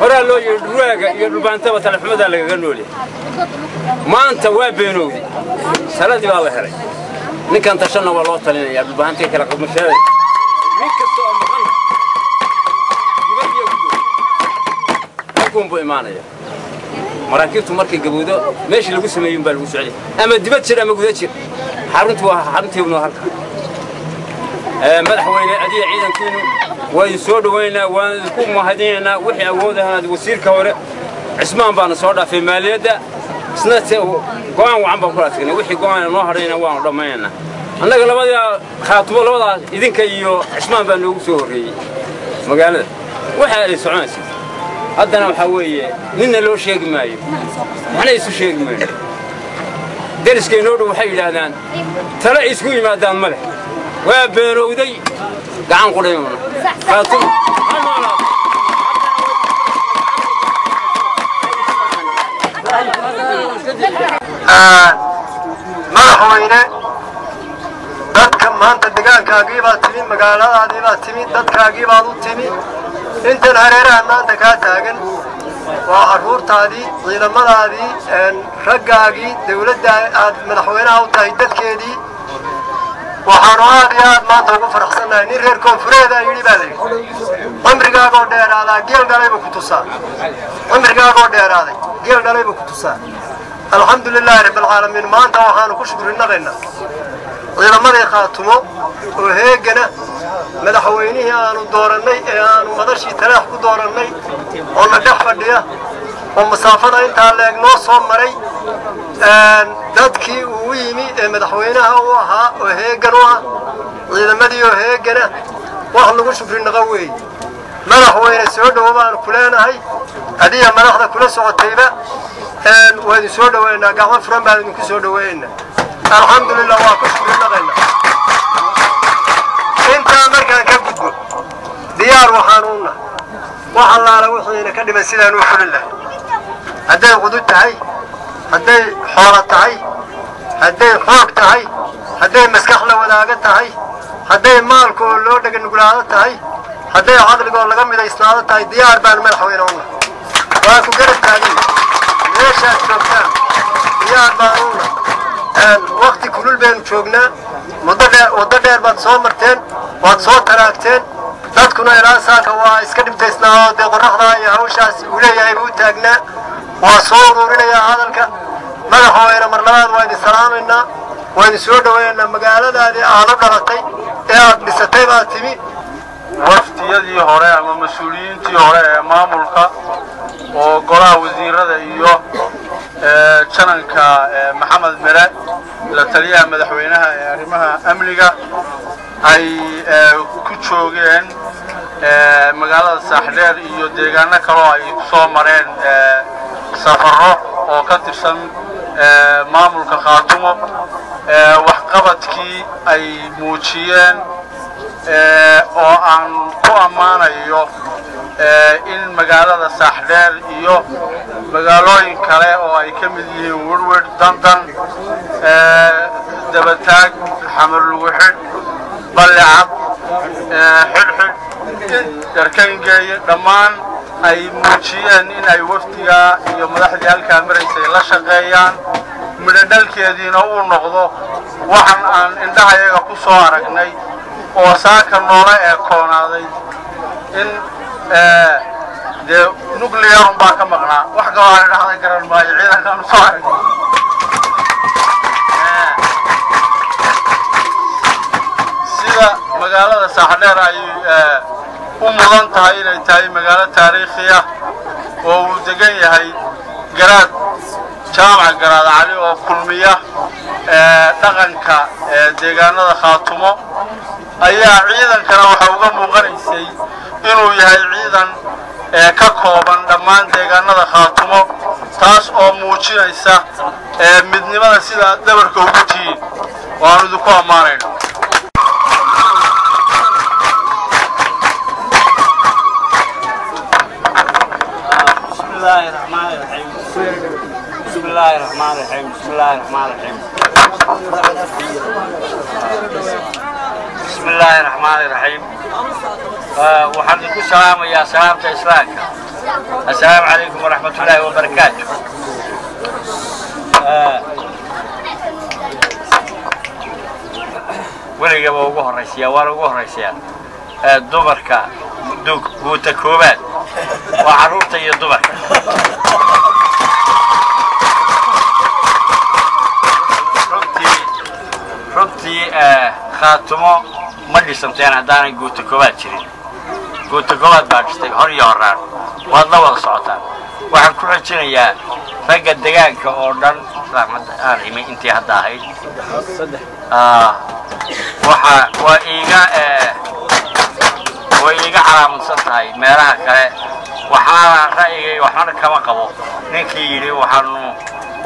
هذا لو يربانته وتلفمه ده اللي قالولي ما أنت وابينودي سلادي بالله هري نكان تشنا والله تلين يا ربانتي كلا قبل شيء نكتو أمغن يبدي يقوم بإيمانه مراكبته مركي جبوده ماشي اللي قسمه ينبال وسعلي أما دبتشر أما قدتشر حرنتي ابنه هرك مدح وين أدي عيدا كينو ويسود وين ويكون مهدينا وحي أوده هذا وسير كورة عثمان بان صورة في مالية ده سنة قوان وعم بقولاتنا وحي قوان نهرنا وان رمينا أنا قال ما خاطبه لوضع إذن كيو عثمان بان وسوري مقالة وحي السعانسي هذا وحويه لنا لو شيء مايو احنا يسو شيء مايو درس كينود وحي لهدان ترى يسوي ما دام ملح وبيرودي قعان قريمنا فاطم madaxweyne dadka maanta deegaankaagii baa timi magaaladaadii baa timi dadkaagii baad u timi intan hareeraha maanta ka taagan waa caruurtaadii ciidamadaadii raggaagii dawladda aad madaxweynaha u tahay dadkeedii waxaan aad iyo aad maanta ugu faraxsanahay nin reer koonfureed ah yidhi baa layidhi cumrigaagoo dheeraadaa geel dhalayba ku tusaa cumrigaagoo dheeraaday geel dhalayba ku tusaa alxamdulilaahi rabbilcaalamiin maanta waxaanu ku shukrinaqaynaa ciidamadii khaatumo oo heegana madaxweynihii aanu doorannay ee aanu madashii talaax ku doorannay oo na dhex fadhiya oo masaafada intaa leeg noo soo maray dadkii uu yimi ee madaxweynaha u ahaa oo heegan u ah ciidamadii oo heegana wax lagu shukrinaqo weeye madaxweyne soo dhowo baanu ku leenahay adiga madaxda kula socotayba waa idin soo dhoweynaa gacmo furan baan idinku soo dhoweynaa alxamdulillah waa ku shukrinaqaynaa intaa markaan ka gudbo diyaar waxaan u nahay wax allaala wixiina ka dhiman sidaan u fulin lahay hadday qudud tahay hadday xoolo tahay hadday xoog tahay hadday maskax la wadaaga tahay hadday maalka oo loo dhaga nuglaado tahay hadday caqliga oo laga midaysnaado tahay diyaar baan madaxweyne u nahay waa ku garab taagay meeshaad joogtaan diyaar baan u nahay waqti kulul baynu joognaa waddo dheer baad soo marteen waad soo taraagteen dadkuna ilaa saaka waa iska dhibtaysnaa oo dee qorraxdaa iyo hawshaas uu leeyahay buu taagnaa waa soo uruurinayaa hadalka madaxweyne mar labaad waa idin salaamaynaa waa idin soo dhoweynaynaa magaaladaadii aad u dhalatay ee aad dhisatay baa timi waftiyadii hore ama mas-uuliyiintii hore ee maamulka oo golaha wasiirada iyo jananka maxamed mere la taliyaha madaxweynaha ee arrimaha amniga ay ku joogeen magaalada saaxdheer iyo deegaano kaloo ay ku soo mareen safarro oo ka tirsan maamulka khaatumo waxqabadkii ay muujiyeen oo aan ku ammaanayo in magaalada saaxdheer iyo magaalooyin kale oo ay ka mid yihiin werwer dandan dabataag xamar lugu xidh ballicad xidhxidh darkangeeye dhammaan ay muujiyeen in ay wafdigaa iyo madaxdii halkaa maraysay la shaqeeyaan midhodhalkeediina uu noqdo waxan aan indhahayaga ku soo aragnay oo saaka noola eekoonaaday in dee nuclearun baa ka maqnaa wax kaloo aan idhahda garan maayo ciidankaan u soo aragnay sida magaalada saaxdheer ay u mudan tahay inay tahay magaalo taariikhi ah oo uu degan yahay garaad jaamac garaad cali oo kulmiya dhaqanka deegaanada khaatumo ayaa ciidankana waxa uga muuqanaysay inuu yahay ciidan ka kooban dhammaan deegaanada khaatumo taas oo muujinaysa midnimada sida dabarka ugu tihiin waanu idinku ammaanayno بسم الله الرحمن الرحيم بسم الله الرحمن الرحيم بسم بسم الله الرحمن الرحيم. وحنكون سلام يا سلامة إسلامك. السلام عليكم ورحمة الله وبركاته. ولقى بوجه الرئيسية ووجه الرئيسية دبرك دوك وتكوبات وعروتي الدبرك. runtii khaatumo ma dhisanteen haddaanay guuta koowaad jirin guuta koowaad baa dhistay hor iyo horaan waad la wada socotaan waxaan ku xojinayaa ragga deegaanka oo dhan aan imi intii hadda ahayd waa iiga calaamadsan tahay meelaha kale waxaana ra'yigay waxna kama qabo ninkii yidhi waxaanu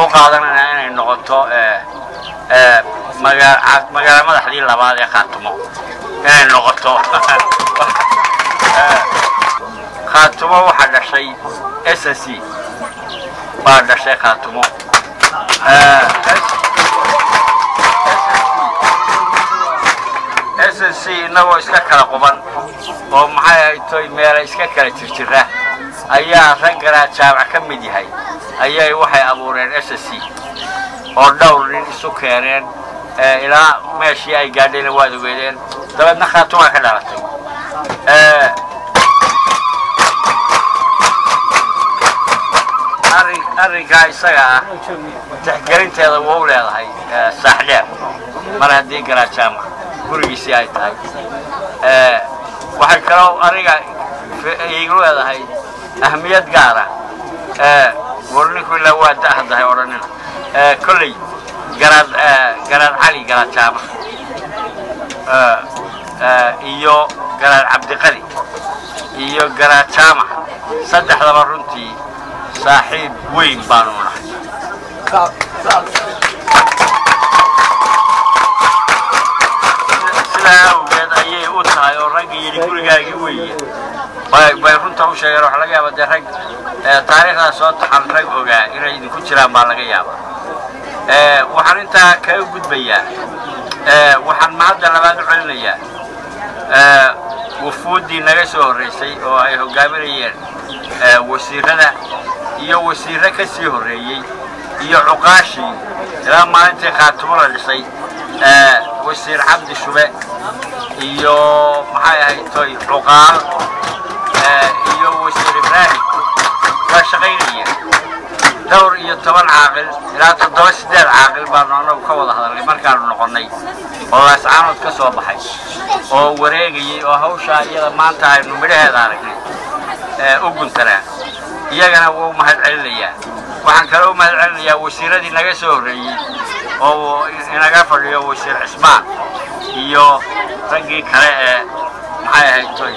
u qaadanaynaa inay noqoto magaala madaxdii labaad ee khaatumo inay noqoto khaatumo waxaa dhashay SSC baa dhashay khaatumo SSC inagoo iska kala quban oo maxay ahayd toy meela iska kala jirjira ayaa ragganaa jaamac ka mid yahay ayay waxay abuureen SSC oo dhowr nin isu keeneen ilaa meeshii ay gaadheen waad ogeedeen dabeedna khaatumo ka dhalatay arrinkaa isaga ah tixgelinteeda waa u leedahay saaxdheer mar haddii garaa jaamac gurigiisii ay tahay waxay kaloo aniga iigu leedahay ahmiyad gaara warninku ilaa waa da'ahdahay odhanina kolley garaad cali garaad jaamac iyo garaad cabdiqali iyo garaad jaamac saddexdaba runtii saaxiib weyn baanu nahay sidaa awgeed ayay u tahay oo raggii yidhi gurigaagii weeye bay runta u sheegeen waxa laga yaaba dee rag taariikhdaa soo taxan rag ogaa inay idinku jiraan baa laga yaabaa waxaan intaa kaga gudbayaa waxaan mahadda labaad u celinayaa wufuuddii naga soo horreysay oo ay hogaaminayeen wasiirada iyo wasiirro ka sii horreeyey iyo cuqaashii ilaa maalintii khaatumo la dhisay wasiir cabdi shube iyo maxay ahayd toy cuqaal iyo wasiir ibraahim waa shaqaynayeen dhowr iyo 10 caaqil ilaa 7 caaqil baanu anagu ka wada hadalnay markaanu noqonnay oo laascaanood ka soo baxay oo wareegayay oo hawshaa iyada maanta aynu midhaheeda aragnay u guntanaa iyagana wuu mahad celinayaa waxaan kaloo mahad celinayaa wasiiradii naga soo horreeyey oo inaga fadhiyo wasiir cismaan iyo raggii kale ee maxay ahayd toy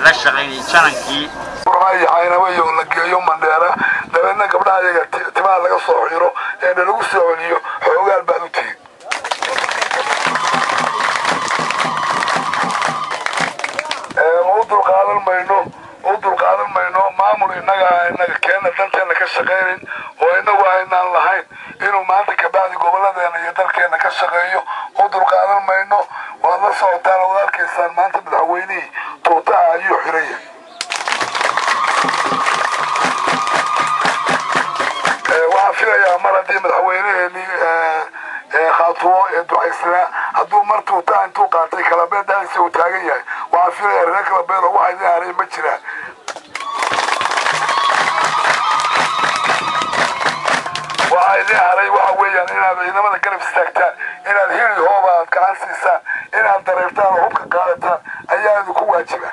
la shaqaynayay janankii aynawayo la geeyo mandheera dabeedna gabdhaha iyaga timaha laga soo xiro ee lagu soo celiyo xoogaal baad u tihiin u dulqaadan mayno maamul innaga keena dalkeena ka shaqaynin oo inagu aynaan lahayn inuu maanta kabacdi gobolladeena iyo dalkeena ka shaqeeyo u dulqaadan mayno waad la socotaan oo arkaysaan maanta madaxweynihii tuutaha ayuu xiraya waxaan filayaa mar haddii madaxweyneheenii khaatumo ee ducaysnaa hadduu mar tuutaha intuu qaatay kalabeed daadiisa uu taagan yahay waxaan filayaa reer kalabeed oo waxa idin haray ma jiraan waxa idin haray waxa weeyaan inaad ciidamada garab istaagtaan inaad hili hooba aad gacan siisaan inaad dareertaan oo hubka qaadataan ayaa idinku waajiba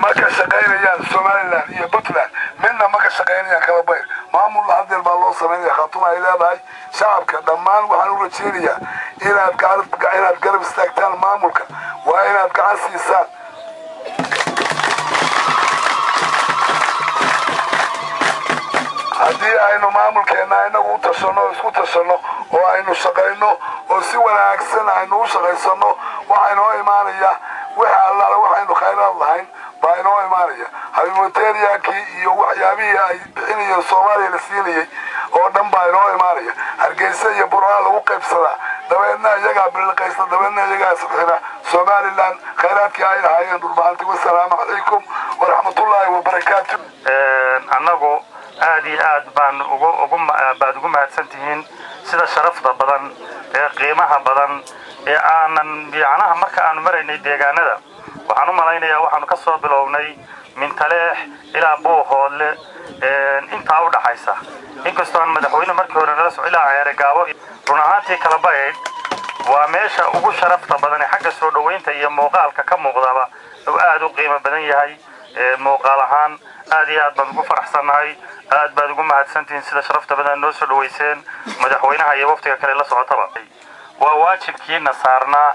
ma ka shaqaynayaan Somaliland iyo Puntland midna ma ka shaqaynayaan Kalabayr maamul hadal baa loo sameeyay khaatumo ay leedahay shacabka dhammaan waxaan u rajaynayaa inaad garab istaagtaan maamulka waa inaad gacan siisaan haddii aynu maamulkeena inagu u tashano isku tashano oo aynu shaqayno oo si wanaagsan aynu u shaqaysano waxaynu imaanayaa waxa allaala waxaynu khayraad lahayn baa inoo imaanaya humanitariankii iyo waxyaabihii ay bixinayeen Soomaaliya la siinayay oo dhan baa inoo imaanaya hargeysa iyo burca lagu qaybsadaa dabeedna iyagaa bilqaysta dabeedna iyagaa isxira somaliland khayraadkii ay lahaayeen dhulbahanti wasalaamu calaykum waraxmatullaahi wabarakaatu annagu aad iyo aad baan ugu mahadsantihiin sida sharafta badan ee qiimaha badan ee aanan biicanaha marka aanu maraynay deegaanada waxaan u malaynayaa waxaanu ka soo bilownay min Taleex ilaa Buuhoodle intaa u dhaxaysa inkastoo aan madaxweyne markii hore nala soo ilaa Ceergaabo run ahaantii kala bayd waa meesha ugu sharafta badan ee xagga soo dhaweynta iyo muuqaalka ka muuqdaba oo aad u qiimo badan yahay muuqaal ahaan aad iyo aad baan ugu faraxsanahay aad baad ugu mahadsantihiin sida sharafta badan noo soo dhaweyseen madaxweynaha iyo waftiga kale la socotaba waa waajibkiina saarnaa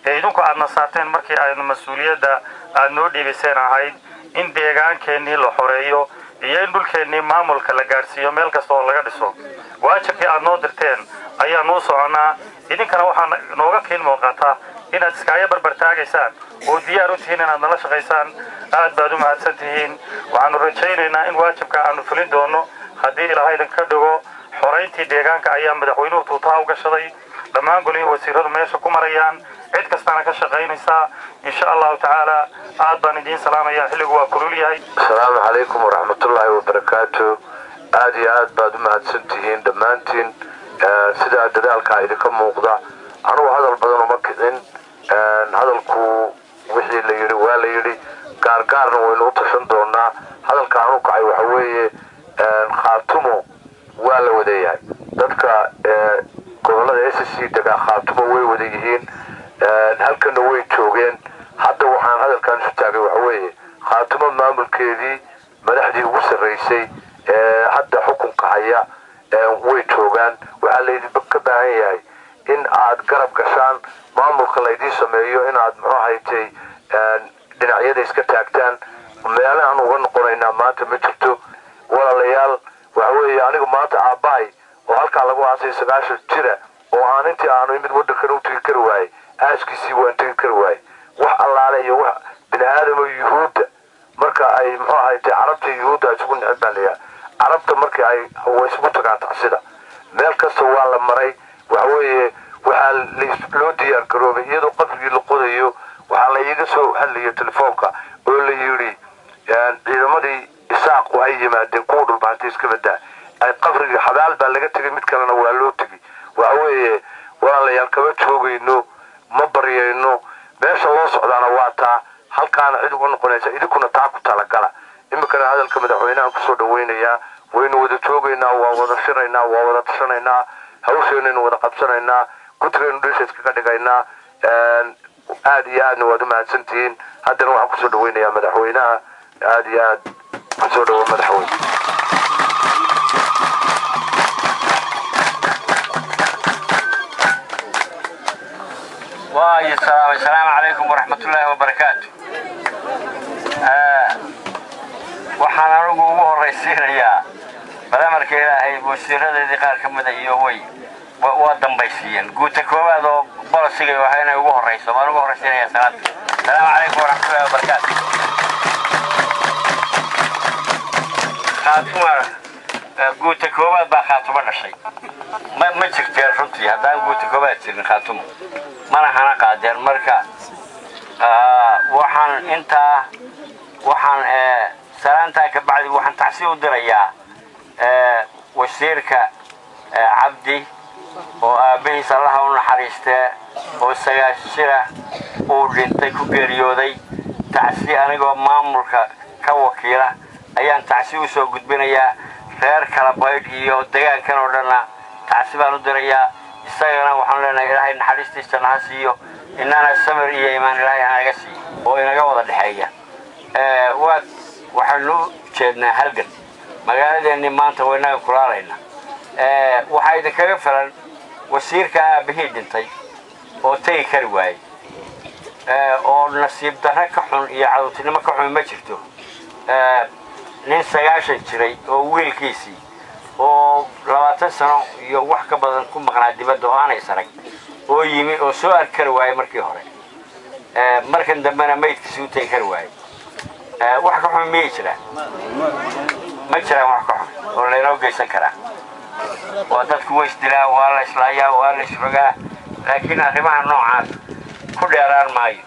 ee idinku aad nasaarteen markii aynu mas'uuliyadda aad noo dhiibiseen ahayd in deegaankeenii la xoreeyo iyo in dhulkeenii maamulka la gaarsiiyo meel kasta oo laga dhiso waajibkii aad noo dirteen ayaa noo soconaa idinkana waxaa nooga kiin muuqata inaad iskaaga barbartaagaysaan oo diyaar u tihiin inaad nala shaqaysaan aad baad u mahadsantihiin waxaanu rajaynaynaa in waajibka aanu fulin doono haddii ilaahay idinka dhigo xorayntii deegaanka ayaa madaxweynuhu tuutaha u gashaday dhammaan golihii wasiiradu meesha ku marayaan cid kastana ka shaqaynaysaa insha allahu tacaala aad baan idiin salaamayaa xilligu waa kulul yahay asalaamu calaykum waraxmatullaahi wabarakaatu aad iyo aad baad u mahadsantihiin dhammaantiin sida dadaalka idinka muuqda anugu hadal badan uma kicin hadalku wixii la yidhi waa la yidhi gaargaarna waynu u tashan doonaa hadalka anu kacay waxa weeye khaatumo waa la wadayahay dadka gobolada SSC degaa khaatumo way wada yihiin halkana way joogeen hadda waxaan hadalkan isu taagay waxa weeye khaatumo maamulkeedii madaxdii ugu sarreysay hadda xukunka haya way joogaan waxaa laydinba ka baahan yahay in aad garab gashaan maamulka laydin sameeyo inaad muxuu haytay dhinacyada iska taagtaan meelahan uga noqonaynaa maanta ma jirto walaalayaal waxa weeye aniga maanta aabbahay oo halkaa lagu aasay 90 jira oo aan intii aanu imid waddankan u tegi kari waayey aaskiisii waan tegi kari waayey wax allaale iyo wax bini aadamo yuhuudda marka ay muxuu haytay carabta yuhuudda isugu neceb baa layaa carabta markii ay isugu tagaan tacsida meel kasta waa la maray waxa weeye waxaa loo diyaar garoobay iyadoo qabrigii la qodayo waxaa la iiga soo hadlayo telefoonka oo la yidhi ciidamadii isaaqu ay yimaadeen kuwa dhulbaantay iska badaa ay qabrigii xabaal baa laga tegay mid kalena waa loo tegay waxa weeye walaalayaal kama joogayno ma baryayno meesha loo socdaana waa taa halkaana cid uga noqonaysa idinkuna taa ku talagala iminkana hadalka madaxweynahan kusoo dhaweynayaa waynu wada joogaynaa waa wada shiraynaa waa wada tashanaynaa hawsheenaynu wada qabsanaynaa guddigaynu dhishaska ka dhigaynaa aad iyo aadna waad u mahadsantihiin haddana waxaan kusoo dhaweynayaa madaxweynaha aad iyo aad kusoo dhawo madaxweyne السلام عليكم ورحمة الله وبركاته waxaan anigu ugu horeysiinayaa barnaamijka Ilaahay wasiirada qaar ka mid ah iyo way waa dambaysiin guuta koowaad oo bolosiga waxa inay ugu horeyso waan ugu horeysiinayaa السلام عليكم ورحمة الله وبركاته خاتمة guuta koowaad baa khaatimo dhashay ma jirteen runtii haddaan guuta koowaad jirin khaatimo mana hana qaadeen marka waxaan salaanta ka bacdi waxaan tacsiib u dirayaa wasiirka Cabdi oo aabihiis Allah u naxariistay oo sagaashira uu dhintay ku geeriyooday tacsiib anigoo maamulka ka wakiila ayaan tacsiib u soo gudbinayaa reer kala bayd iyo deegaankan oo dhan tacsiibaan u dirayaa isagana waxaan leenahay Ilaahay naxariistiisa na siiyo inana samir iyo iimaan Ilaahay anaga siiyo oo inaga wada dhaxeeya waxaan loo jeednaa halgan magaaladeennii maanta waynaga kulaalayna waxaa idinkaga filan wasiirka aabihii dhintay oo tegi kari waayey oo nasiib darro ka xun iyo cadowtinimo ka xun ma jirto nin 90 jiray oo wiilkiisii oo 20 sano iyo wax ka badan ku maqnaa dibadda oo aanay sarag oo yimi oo soo arkar waayey markii hore markan dambena maydkiisii u tegi kari waayey wax ka xun ma jiraan wax ka xun oo leeyahay geysan kara ودت كويس دلا ولا إسلايا ولا إسرقة لكن أخي ما نوعات كل يران ماي